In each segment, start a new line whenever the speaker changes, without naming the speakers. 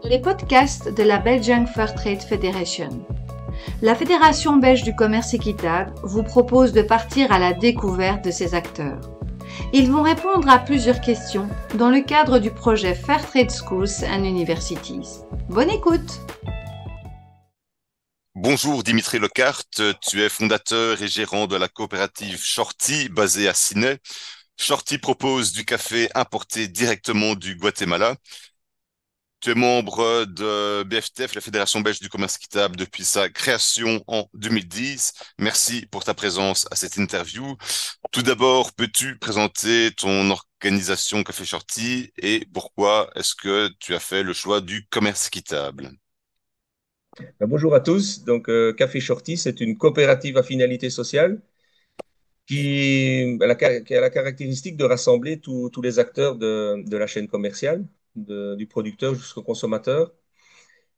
Les podcasts de la Belgian Fair Trade Federation. La Fédération belge du commerce équitable vous propose de partir à la découverte de ces acteurs. Ils vont répondre à plusieurs questions dans le cadre du projet Fair Trade Schools and Universities. Bonne écoute!
Bonjour Dimitri Lecart, tu es fondateur et gérant de la coopérative Shorty basée à Sydney. Shorty propose du café importé directement du Guatemala. Tu es membre de BFTF, la Fédération belge du commerce équitable, depuis sa création en 2010. Merci pour ta présence à cette interview. Tout d'abord, peux-tu présenter ton organisation Café Shorty et pourquoi est-ce que tu as fait le choix du commerce équitable?
Bonjour à tous. Café Shorty, c'est une coopérative à finalité sociale qui a la caractéristique de rassembler tous les acteurs de la chaîne commerciale, du producteur jusqu'au consommateur.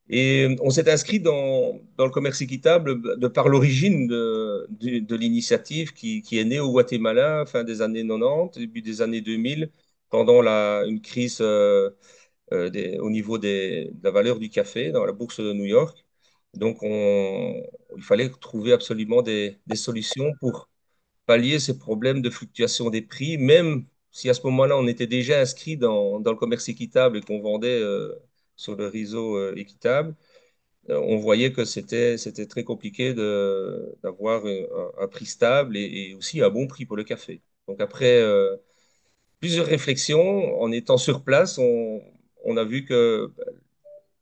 Et on s'est inscrit dans le commerce équitable de par l'origine de l'initiative qui est née au Guatemala fin des années 90, début des années 2000, pendant une crise au niveau de la valeur du café dans la bourse de New York. Il fallait trouver absolument des solutions pour pallier ces problèmes de fluctuation des prix, même si à ce moment-là, on était déjà inscrit dans le commerce équitable et qu'on vendait sur le réseau équitable. On voyait que c'était très compliqué d'avoir un prix stable et aussi un bon prix pour le café. Donc après plusieurs réflexions, en étant sur place, on a vu que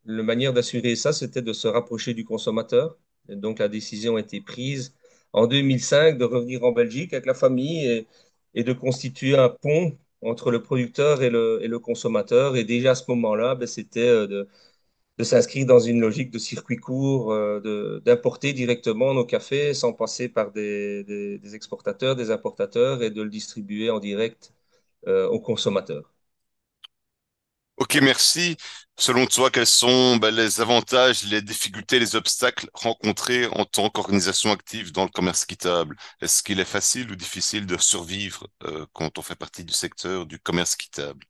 la manière d'assurer ça, c'était de se rapprocher du consommateur. Et donc, la décision a été prise en 2005 de revenir en Belgique avec la famille et de constituer un pont entre le producteur et le consommateur. Et déjà à ce moment-là, c'était de s'inscrire dans une logique de circuit court, d'importer directement nos cafés sans passer par des exportateurs, des importateurs et de le distribuer en direct aux consommateurs.
Ok, merci. Selon toi, quels sont les avantages, les difficultés, les obstacles rencontrés en tant qu'organisation active dans le commerce équitable? Est-ce qu'il est facile ou difficile de survivre quand on fait partie du secteur du commerce équitable?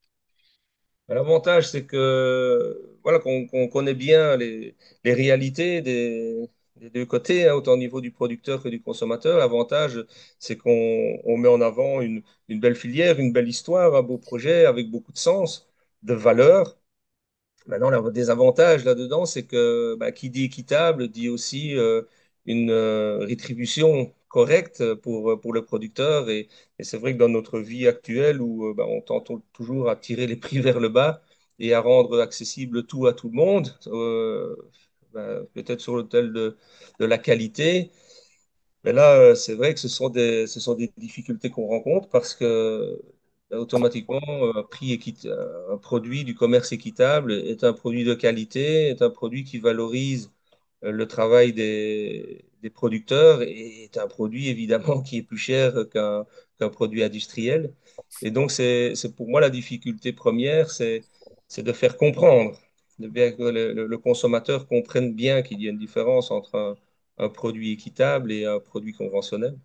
L'avantage, c'est que voilà qu'on connaît bien les réalités des deux côtés, hein, autant au niveau du producteur que du consommateur. L'avantage, c'est qu'on met en avant une belle filière, une belle histoire, un beau projet avec beaucoup de sens, de valeur. Maintenant, le désavantage là-dedans, c'est que qui dit équitable dit aussi une rétribution correcte pour le producteur. Et c'est vrai que dans notre vie actuelle, où on tente toujours à tirer les prix vers le bas et à rendre accessible tout à tout le monde, peut-être sur l'autel de la qualité, mais là, c'est vrai que ce sont des difficultés qu'on rencontre parce que automatiquement, un produit du commerce équitable est un produit de qualité, est un produit qui valorise le travail des producteurs et est un produit évidemment qui est plus cher qu'un produit industriel. Et donc, c'est pour moi la difficulté première, c'est de faire comprendre, de bien que le consommateur comprenne bien qu'il y a une différence entre un produit équitable et un produit conventionnel.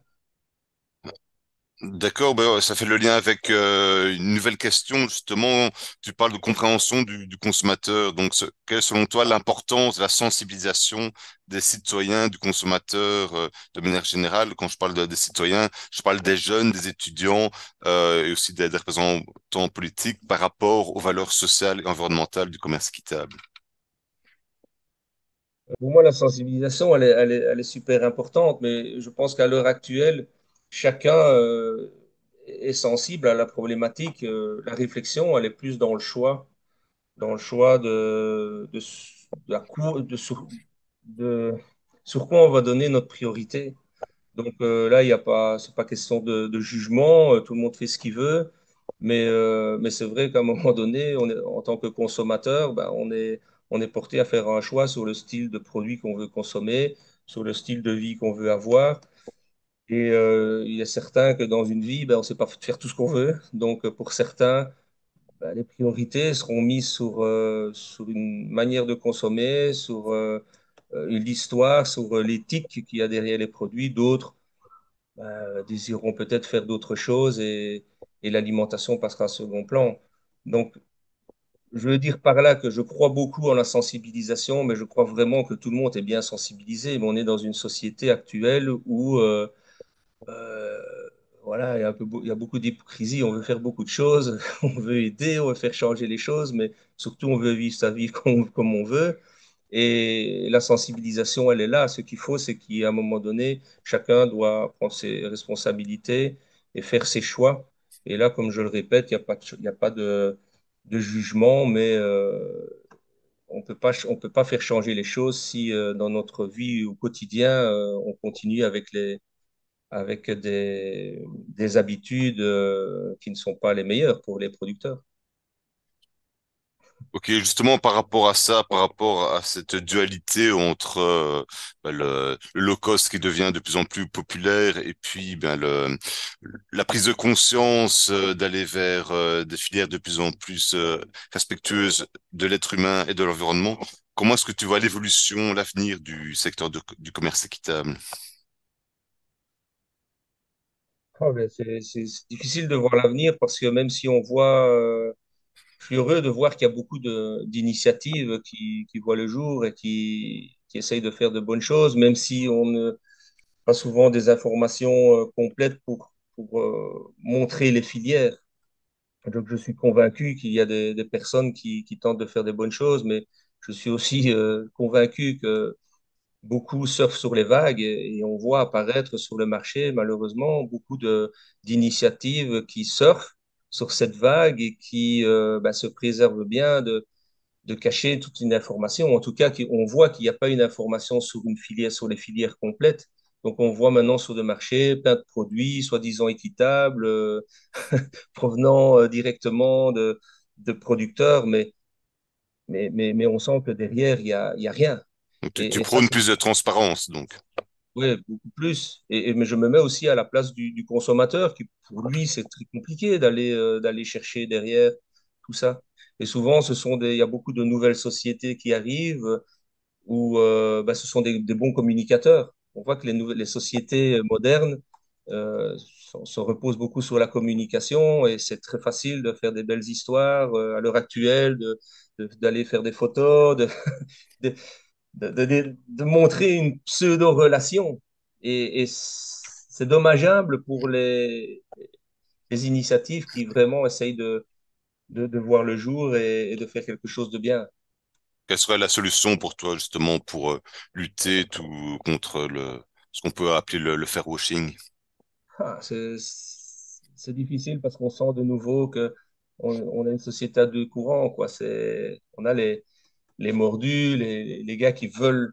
D'accord, ouais, ça fait le lien avec une nouvelle question, justement. Tu parles de compréhension du consommateur. Donc, quelle est selon toi l'importance de la sensibilisation des citoyens, du consommateur, de manière générale? Quand je parle des citoyens, je parle des jeunes, des étudiants et aussi des représentants politiques par rapport aux valeurs sociales et environnementales du commerce équitable.
Pour moi, la sensibilisation, elle est super importante, mais je pense qu'à l'heure actuelle, chacun est sensible à la problématique. La réflexion, elle est plus dans le choix de la de sur quoi on va donner notre priorité. Donc là, il y a pas, c'est pas question de jugement, tout le monde fait ce qu'il veut, mais c'est vrai qu'à un moment donné, en tant que consommateur, on est porté à faire un choix sur le style de produit qu'on veut consommer, sur le style de vie qu'on veut avoir. Et il est certain que dans une vie, on ne sait pas faire tout ce qu'on veut. Donc pour certains, les priorités seront mises sur une manière de consommer, sur l'histoire, sur l'éthique qu'il y a derrière les produits. D'autres désireront peut-être faire d'autres choses et l'alimentation passera à second plan. Donc, Je veux dire par là que je crois beaucoup en la sensibilisation, mais je crois vraiment que tout le monde est bien sensibilisé. Mais on est dans une société actuelle où euh, voilà, il y a beaucoup d'hypocrisie. On veut faire beaucoup de choses, on veut aider, on veut faire changer les choses, mais surtout on veut vivre sa vie comme on veut. Et la sensibilisation, elle est là. Ce qu'il faut, c'est qu'à un moment donné, chacun doit prendre ses responsabilités et faire ses choix. Et là, comme je le répète, il y a pas de jugement, mais on peut pas faire changer les choses si dans notre vie au quotidien, on continue avec des habitudes qui ne sont pas les meilleures pour les producteurs.
Ok, justement par rapport à ça, par rapport à cette dualité entre le low cost qui devient de plus en plus populaire et puis la prise de conscience d'aller vers des filières de plus en plus respectueuses de l'être humain et de l'environnement, comment est-ce que tu vois l'évolution, l'avenir du secteur du commerce équitable?
Ah, ben, c'est difficile de voir l'avenir parce que même si on voit, je suis heureux de voir qu'il y a beaucoup d'initiatives qui voient le jour et qui essayent de faire de bonnes choses, même si on n'a pas souvent des informations complètes pour montrer les filières. Donc, je suis convaincu qu'il y a des personnes qui tentent de faire des bonnes choses, mais je suis aussi convaincu que beaucoup surfent sur les vagues et on voit apparaître sur le marché, malheureusement, beaucoup d'initiatives qui surfent sur cette vague et qui ben, se préservent bien de cacher toute une information. En tout cas, on voit qu'il n'y a pas une information sur une filière, sur les filières complètes. Donc, on voit maintenant sur le marché plein de produits soi-disant équitables, provenant directement de producteurs, mais on sent que derrière, il y a rien.
Donc, tu
Et ça,
prônes plus de transparence, donc.
oui, beaucoup plus. Mais je me mets aussi à la place du consommateur, qui pour lui, c'est très compliqué d'aller chercher derrière tout ça. Et souvent, il y a beaucoup de nouvelles sociétés qui arrivent où bah, ce sont des bons communicateurs. On voit que les sociétés modernes se reposent beaucoup sur la communication et c'est très facile de faire des belles histoires à l'heure actuelle, d'aller faire des photos, de, de montrer une pseudo-relation. Et c'est dommageable pour les initiatives qui vraiment essayent de voir le jour et de faire quelque chose de bien.
Quelle serait la solution pour toi, justement, pour lutter contre ce qu'on peut appeler le fairwashing?
Ah, c'est difficile parce qu'on sent de nouveau que on a une société à deux courants, quoi. On a les mordus, les gars qui veulent,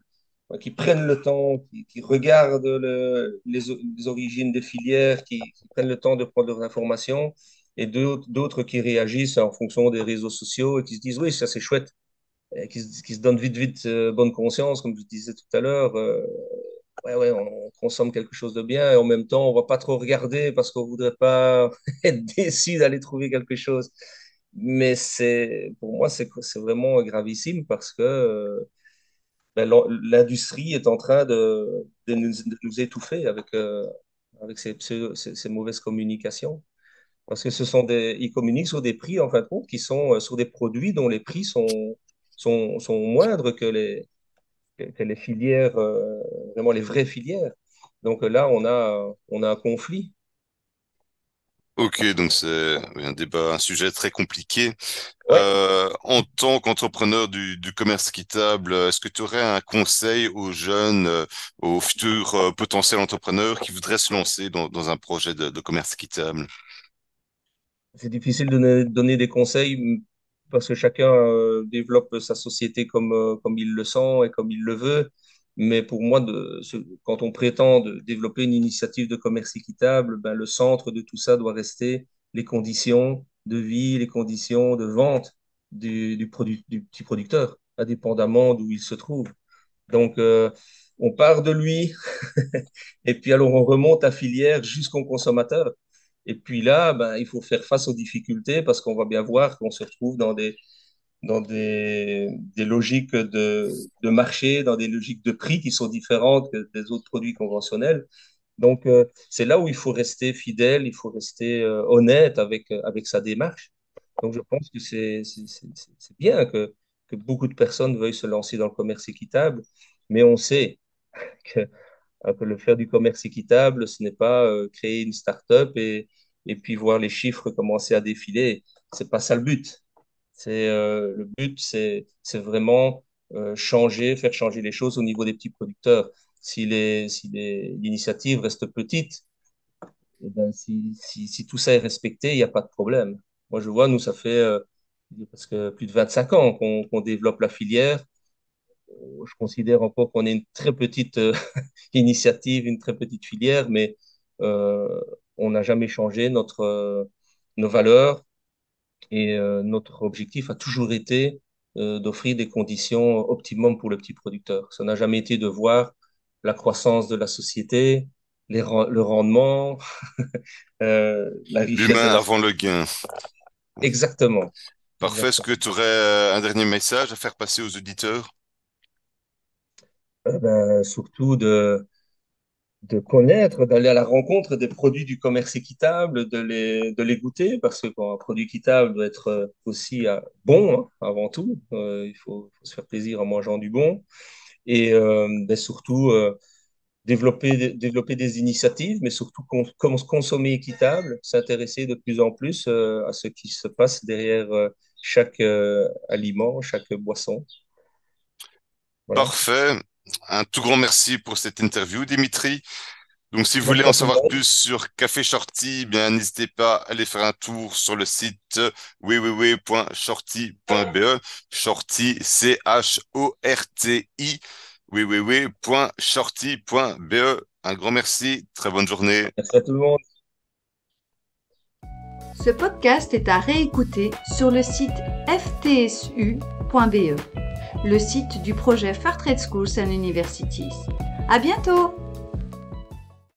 qui prennent le temps, qui regardent les origines des filières, qui prennent le temps de prendre leurs informations, et d'autres qui réagissent en fonction des réseaux sociaux et qui se disent, oui, ça c'est chouette, et qui se donnent vite bonne conscience, comme je disais tout à l'heure. Ouais, on consomme quelque chose de bien et en même temps, on va pas trop regarder parce qu'on voudrait pas être déçu d'aller trouver quelque chose. Mais pour moi, c'est vraiment gravissime parce que ben, l'industrie est en train de nous étouffer avec ces mauvaises communications. Parce que ils communiquent sur des prix, en fin de compte, qui sont sur des produits dont les prix sont moindres que les filières, vraiment les vraies filières. Donc là, on a un conflit.
Ok, donc c'est un débat, un sujet très compliqué.
Ouais,
En tant qu'entrepreneur du commerce équitable, est-ce que tu aurais un conseil aux jeunes, aux futurs potentiels entrepreneurs qui voudraient se lancer dans un projet de commerce équitable?
c'est difficile de donner des conseils parce que chacun développe sa société comme il le sent et comme il le veut. Mais pour moi, quand on prétend développer une initiative de commerce équitable, ben, le centre de tout ça doit rester les conditions de vie, les conditions de vente du petit producteur, indépendamment d'où il se trouve. Donc, on part de lui et puis alors on remonte à filière jusqu'au consommateur. Et puis là, ben, il faut faire face aux difficultés parce qu'on va bien voir qu'on se retrouve dans des logiques de marché, dans des logiques de prix qui sont différentes que des autres produits conventionnels. Donc, c'est là où il faut rester fidèle, il faut rester honnête avec sa démarche Donc, je pense que c'est bien que beaucoup de personnes veuillent se lancer dans le commerce équitable, mais on sait que, que le faire du commerce équitable, ce n'est pas créer une start-up et puis voir les chiffres commencer à défiler. C'est pas ça le but. Le but, c'est vraiment faire changer les choses au niveau des petits producteurs. L'initiative reste petite, eh ben, si tout ça est respecté, il n'y a pas de problème. Moi, je vois, nous, ça fait presque plus de 25 ans qu'on développe la filière. Je considère encore qu'on est une très petite initiative, une très petite filière, mais euh, on n'a jamais changé nos valeurs et notre objectif a toujours été d'offrir des conditions optimum pour le petit producteur. Ça n'a jamais été de voir la croissance de la société, le rendement, la richesse de
L'humain
la
avant le
société.
gain.
Exactement.
Parfait. Est-ce
Exactement.
que tu aurais un dernier message à faire passer aux auditeurs?
Surtout de connaître, d'aller à la rencontre des produits du commerce équitable, de les goûter, parce que bon, un produit équitable doit être aussi bon, hein, avant tout. Faut se faire plaisir en mangeant du bon. Et surtout, développer des initiatives, mais surtout consommer équitable, s'intéresser de plus en plus à ce qui se passe derrière chaque aliment, chaque boisson. Voilà.
Parfait. Un tout grand merci pour cette interview, Dimitri. Donc, si vous voulez
Merci à
en
tout le
savoir
monde.
plus sur Café Shorty, eh bien, n'hésitez pas à aller faire un tour sur le site www.shorty.be. Shorty, C-H-O-R-T-I, www.shorty.be. Un grand merci. Très bonne journée.
Merci à tout le monde.
Ce podcast est à réécouter sur le site ftsu.be, le site du projet Fairtrade Schools and Universities. À bientôt!